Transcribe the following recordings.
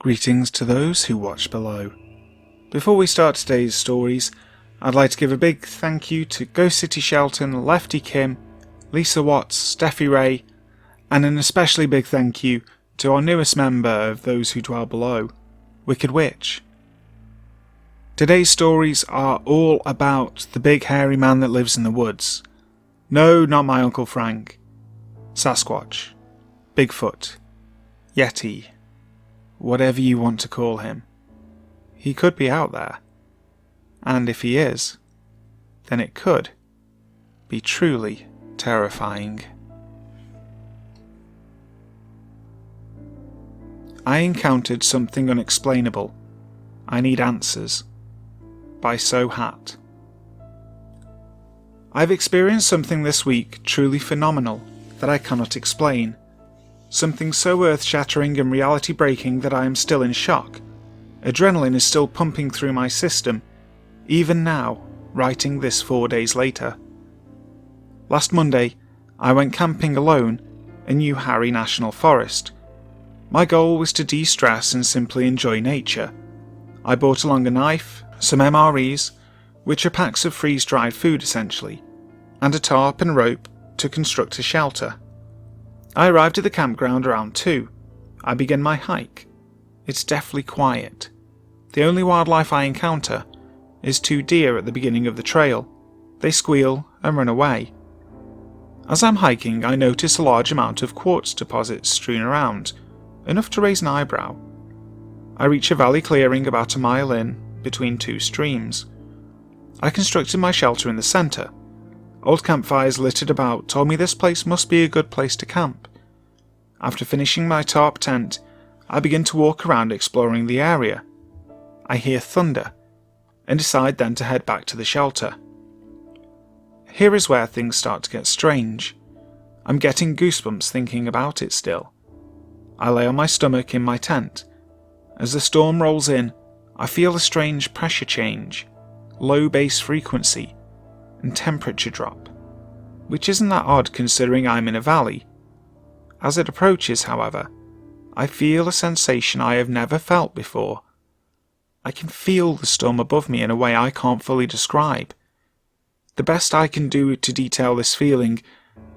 Greetings to those who watch below. Before we start today's stories, I'd like to give a big thank you to Ghost City Shelton, Lefty Kim, Lisa Watts, Steffi Ray, and an especially big thank you to our newest member of Those Who Dwell Below, Wicked Witch. Today's stories are all about the big hairy man that lives in the woods. No, not my Uncle Frank. Sasquatch, Bigfoot, Yeti, whatever you want to call him. He could be out there. And if he is, then it could be truly terrifying. I encountered something unexplainable. I need answers. By So Hat. I've experienced something this week truly phenomenal that I cannot explain. Something so earth-shattering and reality-breaking that I am still in shock. Adrenaline is still pumping through my system, even now, writing this 4 days later. Last Monday, I went camping alone in New Harry National Forest. My goal was to de-stress and simply enjoy nature. I brought along a knife, some MREs, which are packs of freeze-dried food essentially, and a tarp and rope to construct a shelter. I arrived at the campground around 2. I begin my hike. It's deathly quiet. The only wildlife I encounter is 2 deer at the beginning of the trail. They squeal and run away. As I'm hiking, I notice a large amount of quartz deposits strewn around, enough to raise an eyebrow. I reach a valley clearing about a mile in, between 2 streams. I constructed my shelter in the centre. Old campfires littered about told me this place must be a good place to camp. After finishing my tarp tent, I begin to walk around exploring the area. I hear thunder, and decide then to head back to the shelter. Here is where things start to get strange. I'm getting goosebumps thinking about it still. I lay on my stomach in my tent. As the storm rolls in, I feel a strange pressure change, low bass frequency, and temperature drop, which isn't that odd considering I'm in a valley. As it approaches, however, I feel a sensation I have never felt before. I can feel the storm above me in a way I can't fully describe. The best I can do to detail this feeling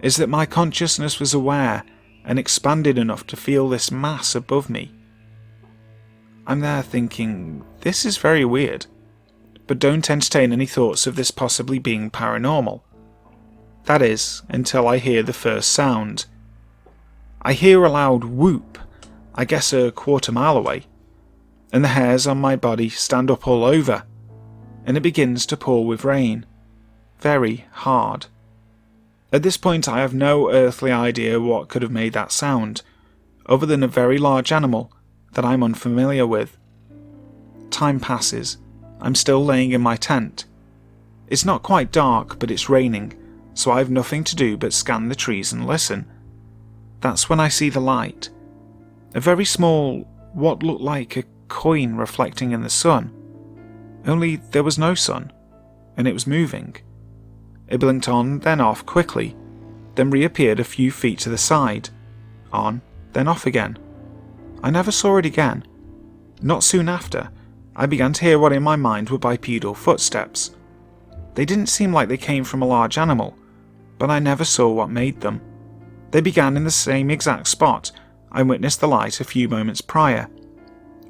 is that my consciousness was aware and expanded enough to feel this mass above me. I'm there thinking, this is very weird, but don't entertain any thoughts of this possibly being paranormal. That is, until I hear the first sound. I hear a loud whoop, I guess a quarter mile away, and the hairs on my body stand up all over, and it begins to pour with rain. Very hard. At this point I have no earthly idea what could have made that sound, other than a very large animal that I'm unfamiliar with. Time passes. I'm still laying in my tent. It's not quite dark, but it's raining, so I have nothing to do but scan the trees and listen. That's when I see the light. A very small, what looked like a coin reflecting in the sun. Only there was no sun, and it was moving. It blinked on, then off quickly, then reappeared a few feet to the side. On, then off again. I never saw it again. Not soon after, I began to hear what in my mind were bipedal footsteps. They didn't seem like they came from a large animal, but I never saw what made them. They began in the same exact spot I witnessed the light a few moments prior.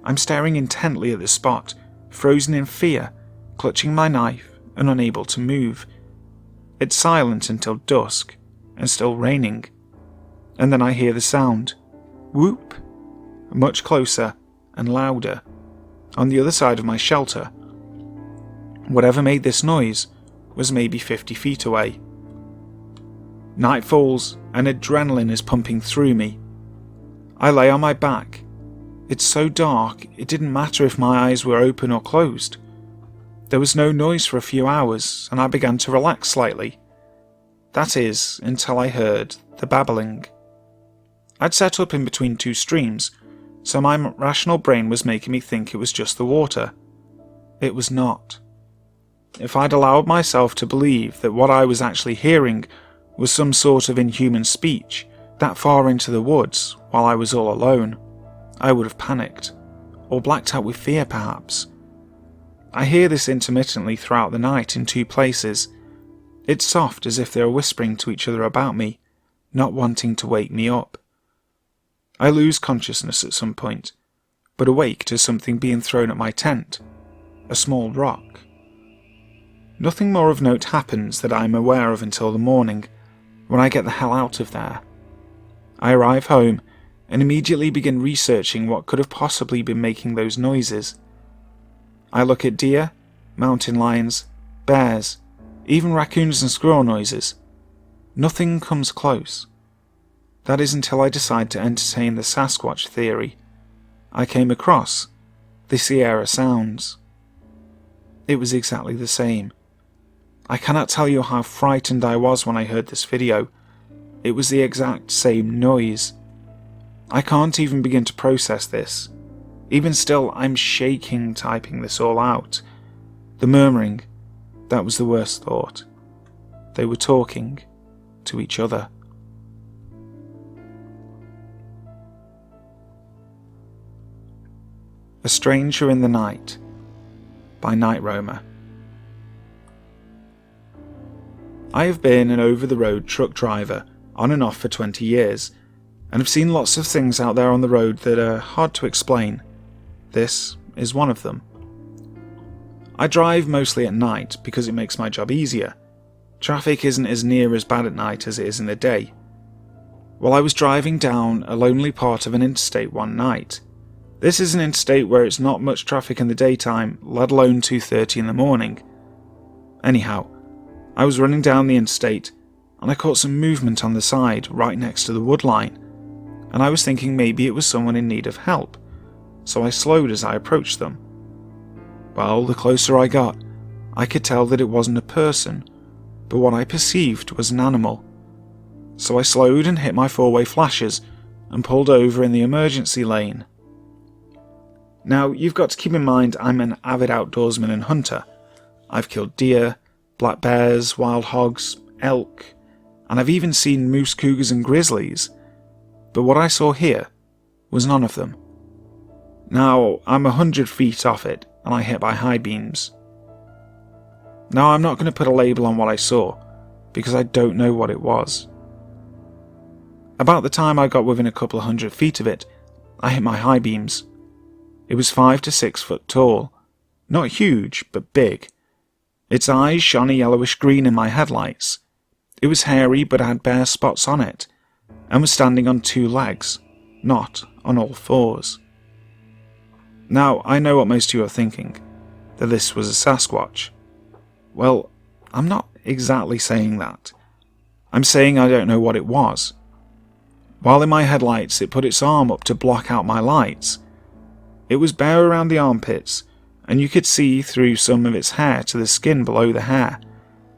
I'm staring intently at the spot, frozen in fear, clutching my knife and unable to move. It's silent until dusk, and still raining. And then I hear the sound. Whoop! Much closer and louder. On the other side of my shelter. Whatever made this noise was maybe 50 feet away. Night falls and adrenaline is pumping through me. I lay on my back. It's so dark it didn't matter if my eyes were open or closed. There was no noise for a few hours and I began to relax slightly. That is, until I heard the babbling. I'd set up in between 2 streams, so my rational brain was making me think it was just the water. It was not. If I'd allowed myself to believe that what I was actually hearing was some sort of inhuman speech that far into the woods while I was all alone, I would have panicked. or blacked out with fear perhaps. I hear this intermittently throughout the night in 2 places. It's soft, as if they are whispering to each other about me, not wanting to wake me up. I lose consciousness at some point, but awake to something being thrown at my tent, a small rock. Nothing more of note happens that I am aware of until the morning, when I get the hell out of there. I arrive home and immediately begin researching what could have possibly been making those noises. I look at deer, mountain lions, bears, even raccoons and squirrel noises. Nothing comes close. That is until I decide to entertain the Sasquatch theory. I came across the Sierra sounds. It was exactly the same. I cannot tell you how frightened I was when I heard this video. It was the exact same noise. I can't even begin to process this. Even still, I'm shaking typing this all out. The murmuring, that was the worst thought. They were talking to each other. A Stranger in the Night by Nightroamer. I have been an over-the-road truck driver on and off for 20 years, and have seen lots of things out there on the road that are hard to explain. This is one of them. I drive mostly at night because it makes my job easier. Traffic isn't as near as bad at night as it is in the day. Well, I was driving down a lonely part of an interstate one night. This is an interstate where it's not much traffic in the daytime, let alone 2:30 in the morning. Anyhow, I was running down the interstate, and I caught some movement on the side, right next to the wood line, and I was thinking maybe it was someone in need of help, so I slowed as I approached them. Well, the closer I got, I could tell that it wasn't a person, but what I perceived was an animal. So I slowed and hit my 4-way flashers, and pulled over in the emergency lane. Now, you've got to keep in mind I'm an avid outdoorsman and hunter. I've killed deer, black bears, wild hogs, elk, and I've even seen moose, cougars and grizzlies. But what I saw here was none of them. Now, I'm 100 feet off it, and I hit by high beams. Now, I'm not going to put a label on what I saw, because I don't know what it was. About the time I got within a couple of 100 feet of it, I hit my high beams. It was 5 to 6 foot tall, not huge, but big. Its eyes shone a yellowish green in my headlights. It was hairy but had bare spots on it, and was standing on 2 legs, not on all 4s. Now, I know what most of you are thinking, that this was a Sasquatch. Well, I'm not exactly saying that. I'm saying I don't know what it was. While in my headlights it put its arm up to block out my lights. It was bare around the armpits, and you could see through some of its hair to the skin below the hair,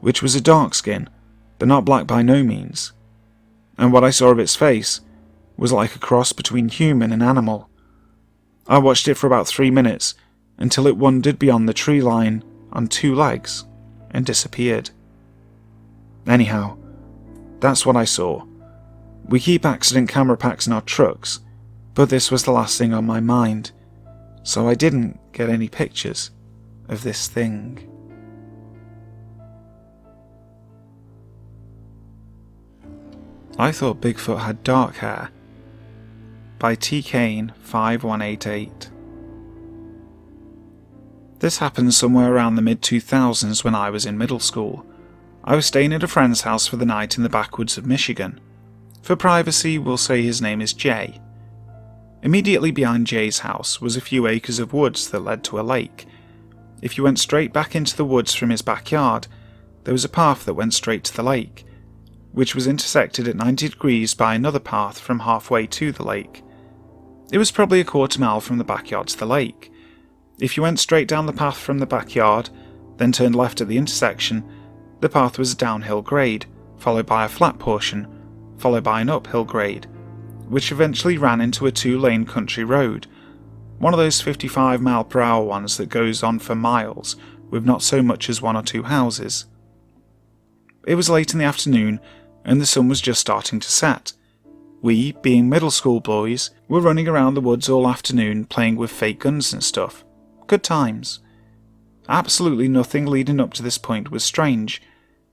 which was a dark skin, but not black by no means. And what I saw of its face was like a cross between human and animal. I watched it for about 3 minutes, until it wandered beyond the tree line on 2 legs, and disappeared. Anyhow, that's what I saw. We keep accident camera packs in our trucks, but this was the last thing on my mind, so I didn't get any pictures of this thing. I thought Bigfoot had dark hair by T. Kane 5188. This happened somewhere around the mid-2000s when I was in middle school. I was staying at a friend's house for the night in the backwoods of Michigan. For privacy, we'll say his name is Jay. Immediately behind Jay's house was a few acres of woods that led to a lake. If you went straight back into the woods from his backyard, there was a path that went straight to the lake, which was intersected at 90 degrees by another path from halfway to the lake. It was probably a quarter mile from the backyard to the lake. If you went straight down the path from the backyard, then turned left at the intersection, the path was a downhill grade, followed by a flat portion, followed by an uphill grade, which eventually ran into a 2-lane country road, one of those 55-mile-per-hour ones that goes on for miles, with not so much as 1 or 2 houses. It was late in the afternoon, and the sun was just starting to set. We, being middle school boys, were running around the woods all afternoon playing with fake guns and stuff. Good times. Absolutely nothing leading up to this point was strange.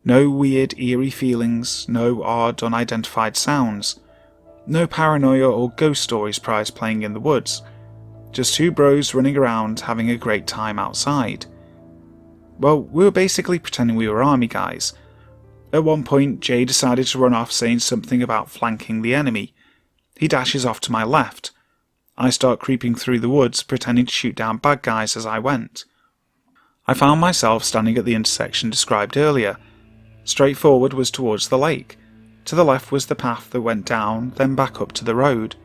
No weird, eerie feelings, no odd, unidentified sounds. No paranoia or ghost stories prior to playing in the woods. Just two bros running around having a great time outside. Well, we were basically pretending we were army guys. At one point, Jay decided to run off saying something about flanking the enemy. He dashes off to my left. I start creeping through the woods, pretending to shoot down bad guys as I went. I found myself standing at the intersection described earlier. Straight forward was towards the lake. To the left was the path that went down, then back up to the road.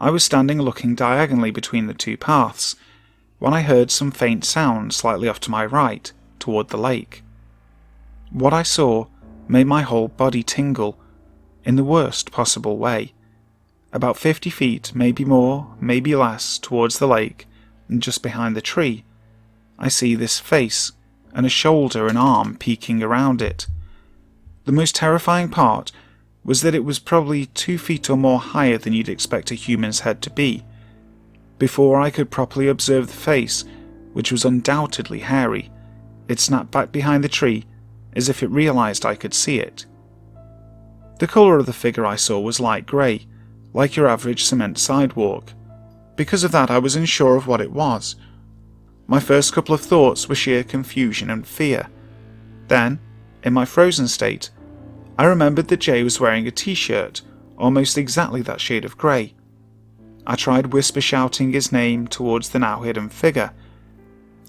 I was standing looking diagonally between the two paths, when I heard some faint sound slightly off to my right, toward the lake. What I saw made my whole body tingle, in the worst possible way. About 50 feet, maybe more, maybe less, towards the lake, and just behind the tree, I see this face, and a shoulder and arm peeking around it. The most terrifying part was that it was probably 2 feet or more higher than you'd expect a human's head to be. Before I could properly observe the face, which was undoubtedly hairy, it snapped back behind the tree as if it realised I could see it. The colour of the figure I saw was light grey, like your average cement sidewalk. Because of that, I was unsure of what it was. My first couple of thoughts were sheer confusion and fear. Then, in my frozen state, I remembered that Jay was wearing a t-shirt, almost exactly that shade of grey. I tried whisper shouting his name towards the now hidden figure.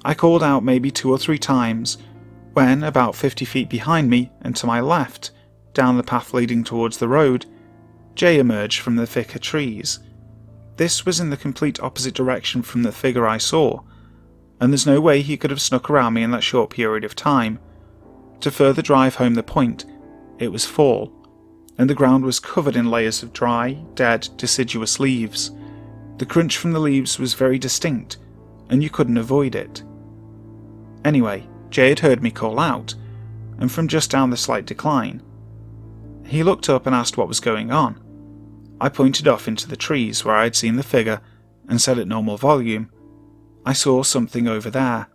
I called out maybe 2 or 3 times, when, about 50 feet behind me and to my left, down the path leading towards the road, Jay emerged from the thicker trees. This was in the complete opposite direction from the figure I saw, and there's no way he could have snuck around me in that short period of time. To further drive home the point, it was fall, and the ground was covered in layers of dry, dead, deciduous leaves. The crunch from the leaves was very distinct, and you couldn't avoid it. Anyway, Jay had heard me call out, and from just down the slight decline. He looked up and asked what was going on. I pointed off into the trees where I had seen the figure and said at normal volume, "I saw something over there."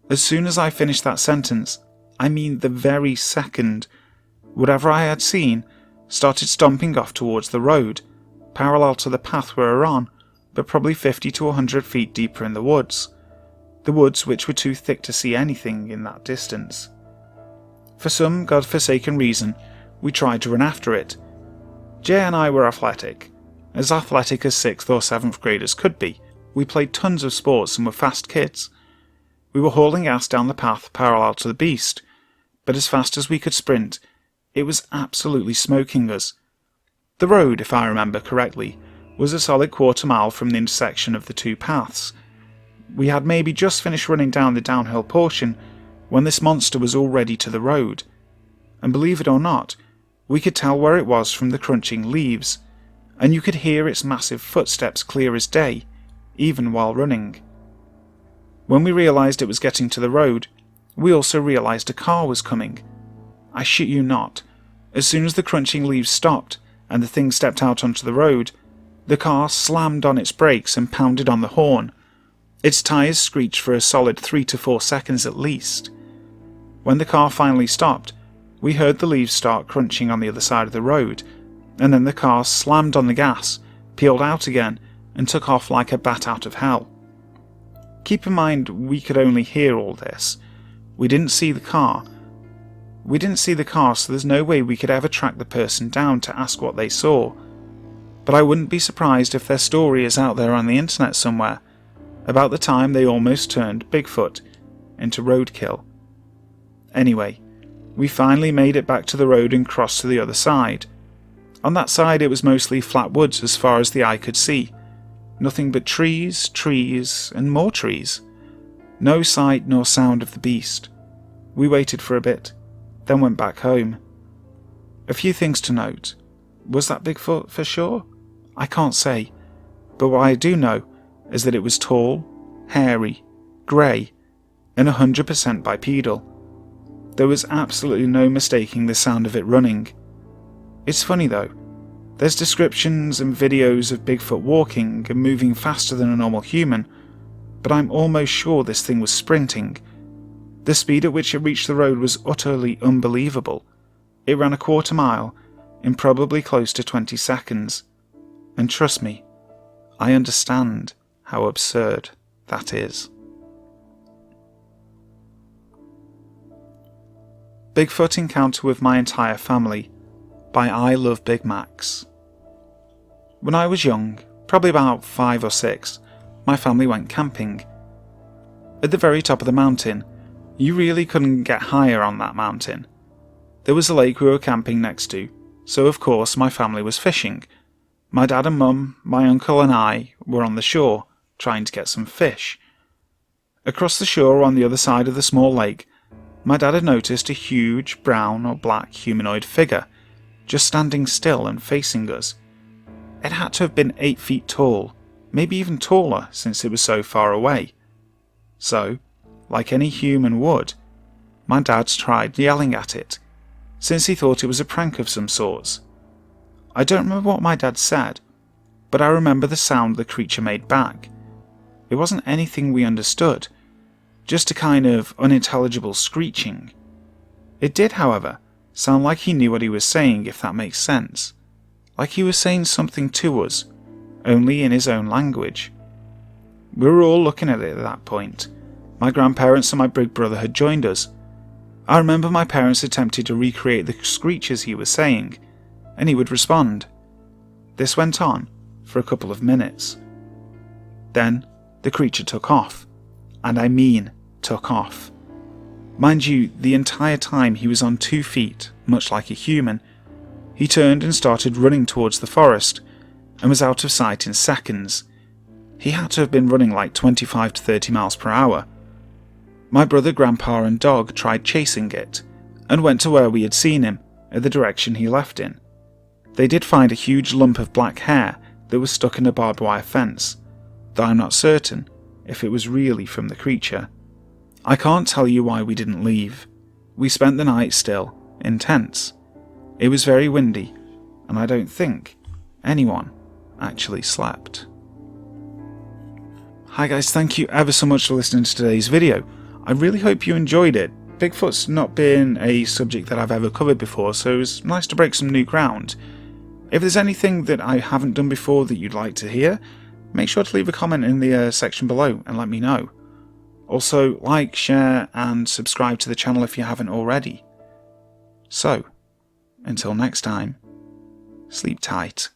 As soon as I finished that sentence, I mean the very second, whatever I had seen started stomping off towards the road, parallel to the path we were on, but probably 50 to 100 feet deeper in the woods. The woods which were too thick to see anything in that distance. For some godforsaken reason, we tried to run after it. Jay and I were athletic as 6th or 7th graders could be. We played tons of sports and were fast kids. We were hauling ass down the path parallel to the beast, but as fast as we could sprint, it was absolutely smoking us. The road, if I remember correctly, was a solid quarter-mile from the intersection of the two paths. We had maybe just finished running down the downhill portion when this monster was already to the road, and believe it or not, we could tell where it was from the crunching leaves, and you could hear its massive footsteps clear as day, even while running. When we realised it was getting to the road, we also realised a car was coming. I shit you not, as soon as the crunching leaves stopped and the thing stepped out onto the road, the car slammed on its brakes and pounded on the horn. Its tyres screeched for a solid 3 to 4 seconds at least. When the car finally stopped, we heard the leaves start crunching on the other side of the road, and then the car slammed on the gas, peeled out again, and took off like a bat out of hell. Keep in mind, we could only hear all this. We didn't see the car. So there's no way we could ever track the person down to ask what they saw. But I wouldn't be surprised if their story is out there on the internet somewhere, about the time they almost turned Bigfoot into roadkill. Anyway, we finally made it back to the road and crossed to the other side. On that side it was mostly flat woods as far as the eye could see. Nothing but trees, and more trees. No sight nor sound of the beast. We waited for a bit, then went back home. A few things to note. Was that Bigfoot for sure? I can't say, but what I do know is that it was tall, hairy, grey, and 100% bipedal. There was absolutely no mistaking the sound of it running. It's funny though, There's descriptions and videos of Bigfoot walking and moving faster than a normal human, but I'm almost sure this thing was sprinting. The speed at which it reached the road was utterly unbelievable. It ran a quarter mile in probably close to 20 seconds. And trust me, I understand how absurd that is. Bigfoot Encounter with My Entire Family by Ilovebigmacss. When I was young, probably about 5 or 6, my family went camping. At the very top of the mountain, you really couldn't get higher on that mountain. There was a lake we were camping next to, so of course my family was fishing. My dad and mum, my uncle and I were on the shore, trying to get some fish. Across the shore on the other side of the small lake, my dad had noticed a huge brown or black humanoid figure, just standing still and facing us. It had to have been 8 feet tall, maybe even taller since it was so far away. So, like any human would, my dad tried yelling at it, since he thought it was a prank of some sorts. I don't remember what my dad said, but I remember the sound the creature made back. It wasn't anything we understood, just a kind of unintelligible screeching. It did, however, sound like he knew what he was saying, if that makes sense. Like he was saying something to us, only in his own language. We were all looking at it at that point. My grandparents and my big brother had joined us. I remember my parents attempted to recreate the screeches he was saying, and he would respond. This went on for a couple of minutes. Then the creature took off, and I mean took off. Mind you, the entire time he was on 2 feet, much like a human. He turned and started running towards the forest, and was out of sight in seconds. He had to have been running like 25 to 30 miles per hour. My brother, grandpa and dog tried chasing it, and went to where we had seen him, at the direction he left in. They did find a huge lump of black hair that was stuck in a barbed wire fence, though I'm not certain if it was really from the creature. I can't tell you why we didn't leave. We spent the night still, in tents. It was very windy, and I don't think anyone actually slept. Hi guys, thank you ever so much for listening to today's video. I really hope you enjoyed it. Bigfoot's not been a subject that I've ever covered before, so it was nice to break some new ground. If there's anything that I haven't done before that you'd like to hear, make sure to leave a comment in the section below and let me know. Also, like, share and subscribe to the channel if you haven't already. So, until next time, sleep tight.